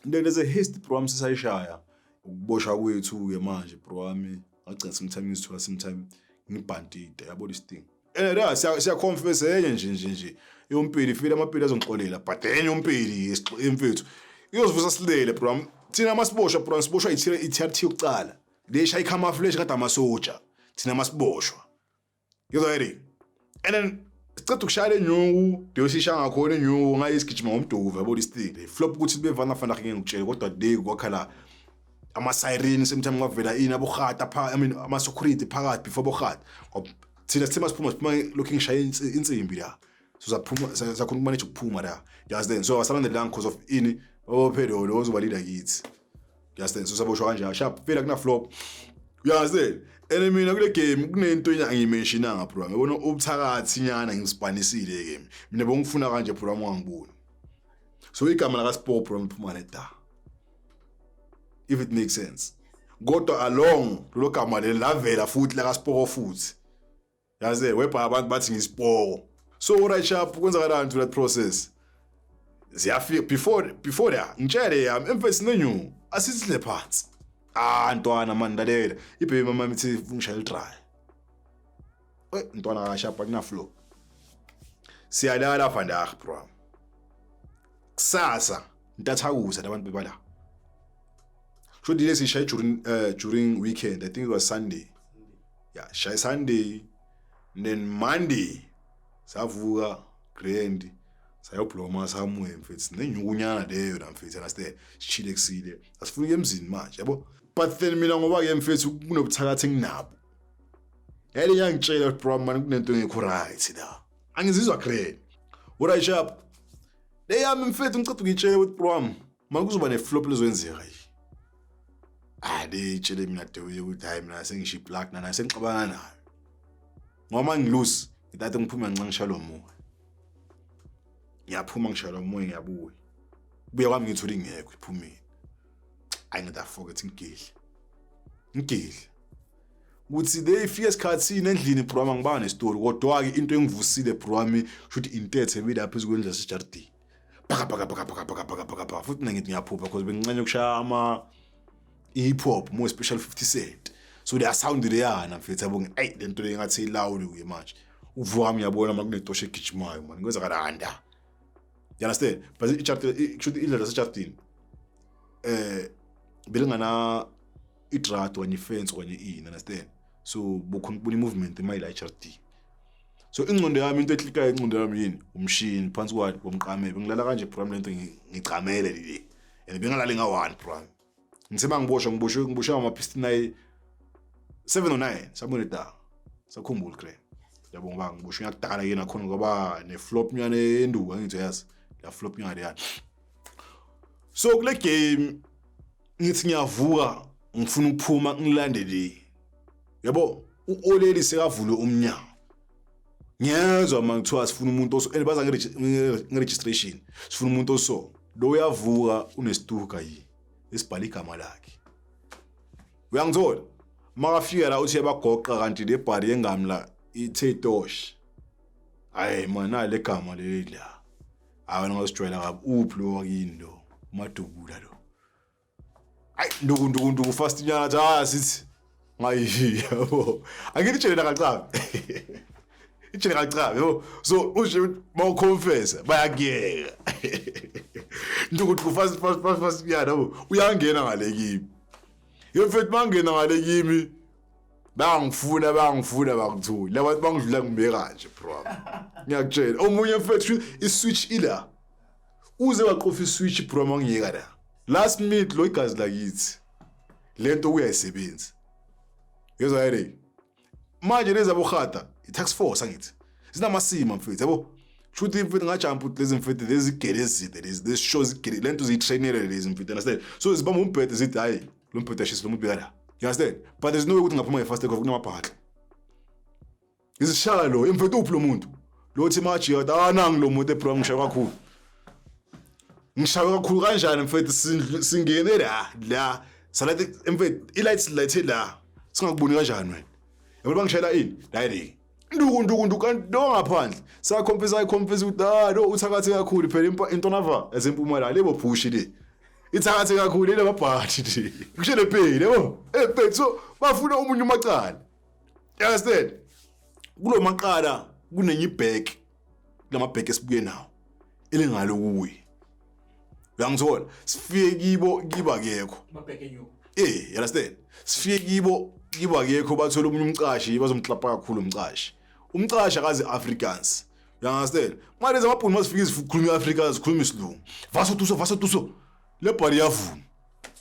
There's a haste program sisayishaya ukuboshwa kwethu ke manje bro wami agcina sometime ngibhantide yabo this thing la siya confess nje yompili feel amapili azongixolela but yompili emfethu iyozivusa silele bro thina masiboshwa bro siboshwa i-TRT yokucala lesha ikhama flash kade amasoja thina masiboshwa yezwa and then sicela ukushaya lenyuku deyosisha ngakhona inyuku ngayisigijima ngomduvu yabo this thing flop ukuthi bevana fana ngeke ngikutshele kodwa day kwakhala ama siren sometime ngavela ina bokhata pha ama security phakathi before bokhata thina sithema siphuma looking shaya insimbi la so sakhona manage ukuphuma la just then so asalande la because of ini ophelo lo ozoba leader kids just then so saboshwa kanje sharp phela kuna flop uyazi and mina kule game kunento engimentionanga bro ngibona ubuthakathi nyana ngispanisile game mina bongifuna kanje bro ngangiboni so igama la kaSport bro ngiphuma neta if it makes sense kodwa along lo gama le lavela futhi la kaSport futhi yazi webha abantu bathi ngiSport so right sharp kwenza kanjani to that process ziyafika before that ngitshele yami emfesi nenyu asizile phansi ntwana mani lalela ibaby mama mithi ngishaya try ntwana kashapa kuna flow siyalala vandag bro kusasa ntathakuza labantu bebala should this shaya during weekend I think it was Sunday yeah shaya Sunday then Monday savuka grand sayobloma samwe mfethu nenyukunyana leyo la mfethu understand sichile kusile asifuna emzini manje yabo but then mina ngoba ke mfethu kunobuthakathi nginabo yale yangitshela bro man kunento engekho right la angizizwa great uright sharp leyami mfethu ngicela ukuyitshela ukuthi bro man kuzoba ne flop lezwenzeka tshele mina dewe ukuthi hayi mina sengisho black nana sengixabana nayo ngoba ngilose ngitathe ngiphuma ngincangishalo moya ngiyaphuma ngishalo umoya ngiyabuya buya kwami ngithola ingekho iphumile ayingada forget ngigile ukuthi they fierce cutscene endlini bro ngibana nestory kodwa ke into engivusile bro wami should intethe bila phezulu kwendla sejardini baka futhi ngithi ngiyaphupha because bengincane ukushaya ama hip hop more special 50 Cent so they are sound leyana mfethu yabo ngi lento le ngathi loud kuye manje uvuka ngiyabona makunetoshe egijimayo man ngwenza kalanda you understand but should indlela sejardini belingana idrat kanye fence kanye understand so bukhona buni movement emayila HRT so ingcondo yami into eklika ingcondo yami yini umshini phansi kwathi bomqame bengilala kanje program lento ngicamele leli and bengalali nga1 program ngisema ngiboshwa ama piston 709 sabone da sakhumbula kre yabo ngoba ngiboshwa yakudala yena khona ngoba ne flop nyane enduka ngithi yazi la flop nyane yani so kule game ngithi ngiyavuka ngifuna ukuphuma ngilandele yabo uoleli sekavule umnyango ngiyezwa mangithiwa sifuna umuntu oso baza ngeregistration sifuna umuntu oso lo uyavuka unesituka yi esibhala igama lakhe uyangithola makafika la uthi yabagoqa kanti le bhari yengamla iTetosh hayi mana le gama leli la awena ngasijwayela kabi uphi lo wakini lo umadubula lo hayi nduku fast nyana sithi ngayi yabo angitshela kacabe itshela kacabe yabo so usho mawuconfess bayakuyeka nduku fast nyana yabo uyangena ngale kimi yemfethu mangena ngale kimi bangifuna bakuthula labantu bangidlula ngibeka kanje bro ngiyakutshela omunye mfethu iswitch ila uze waqofa iswitch bro mangiyeka la last minute lo igazi lakithi lento uyayisebenza yezwa yini manje leza bokhata itax force angithi sinamasima mfethu yabo shoot mfethu ngajump lezi mfethu lezi gelezide lezi shows lento zitrainele lezi mfethu understand so zibamba umbhede zithi hayi lo mphethu ashisa lo muntu beka you understand but there's no way ukuthi ngaphuma ngefast take off kunamabhaxla izishaya lo emfethu uphi lo muntu lo thi maji nangi lo muntu eprogram ngishaya kakhulu kanjani mfethu singene la salathi emfethu ilights light la singakuboni kanjani wena yabo bangishayela ini la nduku kanti lo ngaphandle sa compensate ukuthi lo uthakathi kakhulu phela intona va ezempumala lebo push le ithakathe kakhulu le mabhathi nje kushele phela yabo phela so bafuna umunye umacala you understand kulo maqala kunenye ibhek lamabhek esibuye nawo elingalo kuwe uyangithola sifike kiba kekho amabhek enyu you understand sifike kiba kekho bathola umunye umcashi bazomhlapa kakhulu umcashi akazi Africans you understand manje zamabhunu masifika sikhuluma Africans sikhuluma isilungu vaso tuso le bari yavuma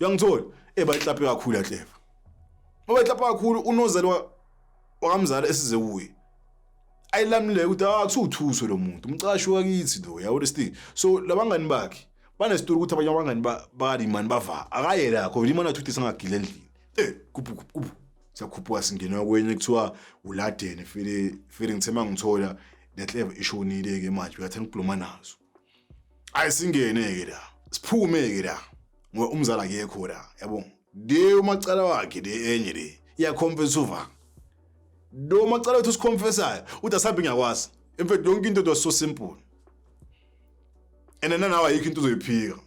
uyangithola bayihlape kakhulu yahleva bayihlapa kakhulu unozali wakamzala esize kuye ayilamile ukuthi akusuthuso lo muntu umcashi wakithi lo yawo lesithing so labangani bakhe banesitory ukuthi abanye abangani bali imani bava akaye lakho imani athuthi sangagile endlini kuphu siyakhuphuka singena kwenye kuthiwa uladene fele ngithema ngithola nehleva ishonile ke manje uyathanda ukukhuluma nazo ayisingene ke la siphume ke la ngoba umzala akekho la yabo de umacala wakhe de enye le iyaconfess over do macala wethu siconfessayo uthi asabe ngiyakwazi in fact yonke into was so simple and nawe ayikho into uzoyiphika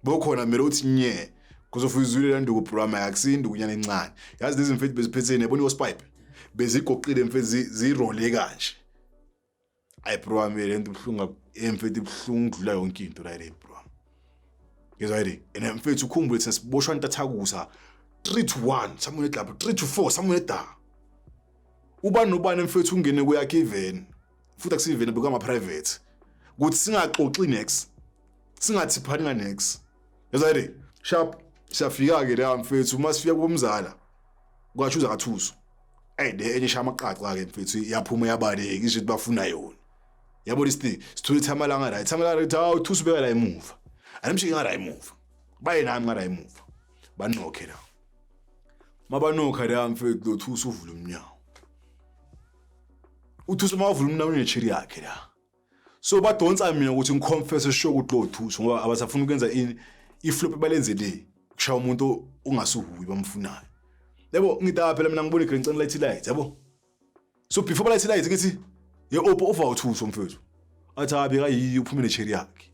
bokhona mele uthi nye kuzofuzile la nduku program yakusindi kunyana encane yazi lezi mfethu beziphethene yabona ihospipe bezigoqile mfethu zirole kanje ay program le nto ibhlunga emfethu ibhlungu dlula yonke into la le program ngezayidi and mfethu ukhumbule sesiboshwa intathakusa 3-1 someone lapha 3-4 someone da ubani nobani mfethu ungene kuyakhe even futhi akusivene bekama private ukuthi singaxoxi next singathi phani next yazayidi sharp siyafika ke la mfethu masifika kumzala kwachuza kathuso de enye shama qaqa ke mfethu yaphuma yabaleke isho ukuthi bafuna yona yabo listi sithule thamalanga la thawu thuso beka la emuva anemshiki ngara emuva baye nami ngara emuva banokhe la mabanokha la mfethu lo thuso uvula umnyawo uthuso mawuvula umnyawo nechiri yakhe la so badonsa mina ukuthi ngiconfess sho ukuthi lo thuso ngoba abasafuna ukwenza iflop balenze le kushaya umuntu ongasuhuyi bamfunayo yabo ngidaba phela mina ngibona igreen light yabo so before light ngithi ye over uthuso mfethu athi abe kayi uphume nechiri yakhe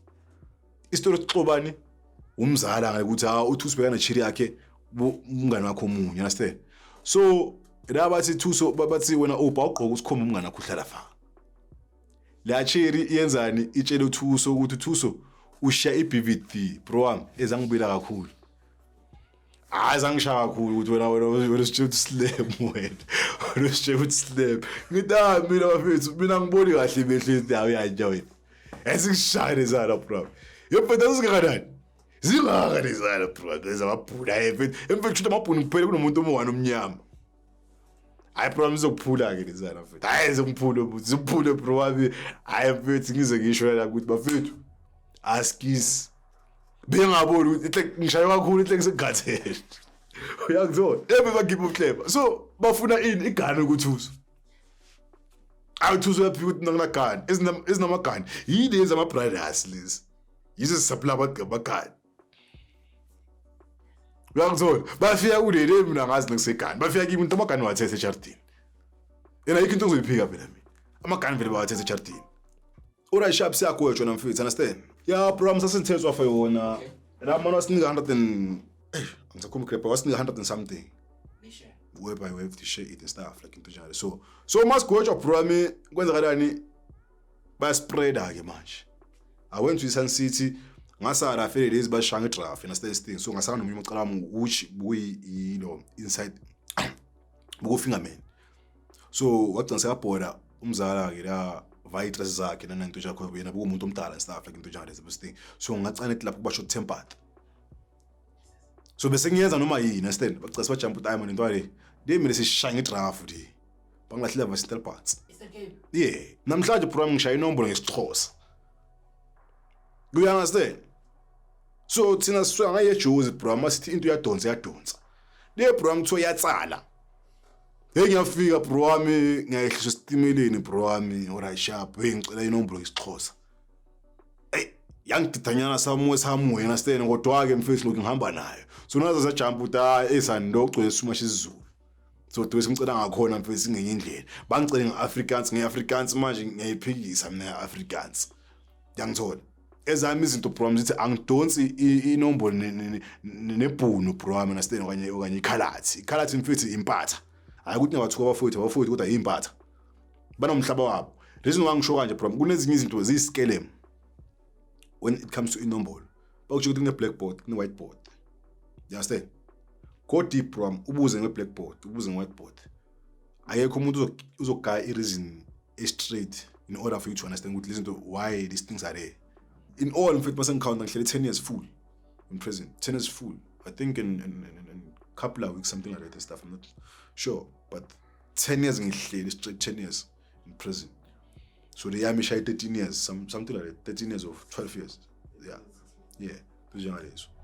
istory sixobani umzala ngakuthi uthuso beka nechiri yakhe umngane wakho omunye understand so la bathi thuso bathi wena ugqoka usikhomba umngane wakho uhlala fa la chiri yenzani itshele uthuso ukuthi uthuso ushiya iBVD bro wami ezangibila kakhulu azangisha kakhulu ukuthi wena usitshela slam wena usitshela slam ngida mina bafethu mina ngiboni kahle behlezi yawo yanje wena esikushayile zala bro yephethe usingakanani zingaka lezala bro lezababhula emfethu amabhunu kuphela kunomuntu omwana omnyama I promise ukuphula ke lezala mfethu hayi ziphule bro wami hayi mfethu ngize ngisho la ukuthi bafethu askis bengaboni ukuthi ngishaye kakhulu into ngisegathele uyakuzona bagibe uhleba so bafuna ini igani ukuthusa awuthusa yaphika ukuthi nakunagani ezinamagani yilezi ama brothers lezi yizo supply abagani uyakuzona bafika kulele mina ngazi ngisegani bafika kimi into amagani wathethe ejardini yena yikho into uzoyiphika phela mina amagani vele bawathethe ejardini ora sharp siyagwetshwa namfethu understand ya program sasithethwa fa yona la manje wasinika 100 and angisakhuluma crepa wasinika 100 and something web by web to share it and stuff like into njalo so masigwetshwa program kwenzakalani ba spreader ke manje I went to Sun City ngasara fele lezi bashanga draft understand thing so ngasanga nomunye ucala wami which buyi inside buku fingerman so wagcina sekabhoda umzala ke la vitress zakhe nanento yakho yena bukumuntu omdala stuff like into njalo lezi so ngacane ethi lapho basho tempered so bese ngiyenza noma yini understand bacisa ba jump time into ale de mina sishaya ngedraft di bangilahle versatile parts yeah namhlanje program ngishaya inombolo ngesixhosa do you understand so thina siswa ngaye Jozi program sithi into yadonsa le program kuthiwa yatsala ngiyafika bro wami ngiyahlisha stimeleni bro wami ora sharp ngicela inombolo ngesixhosa yangididanyana samu wena stene kodwa ke mfethu lokhu ngihamba nayo so nazo za jump uta esando ogcwele suma sizulu so do simcela ngakhona mfethu singenye indlela bangicela ngeAfrikaans manje ngiyayiphikisa mina Afrikaans yangithola ezami izinto bro zithi angidonsi inombolo nebhunu bro understand okanye ikhalathi mfethu impatha hayi ukuthi ngabathuka abafowethu kodwa impatha banomhlaba wabo reason wangisho kanje bro kunezinye izinto ziyiskelem when it comes to inombolo bakusho ukuthi kune blackboard kune whiteboard you understand go deep bro ubuze nge-blackboard ubuze nge-whiteboard ayekho umuntu uzogaya i-reason straight in order for you to understand ukuthi listen to why these things are there in all mfethu base ngikhawunta ngihlele 10 years full in prison 10 years full I think in couple of weeks something like that stuff I'm not sure but 10 years ngihlele straight 10 years in prison so the yami shay 13 years something like that 13 years or 12 years yeah njengalezo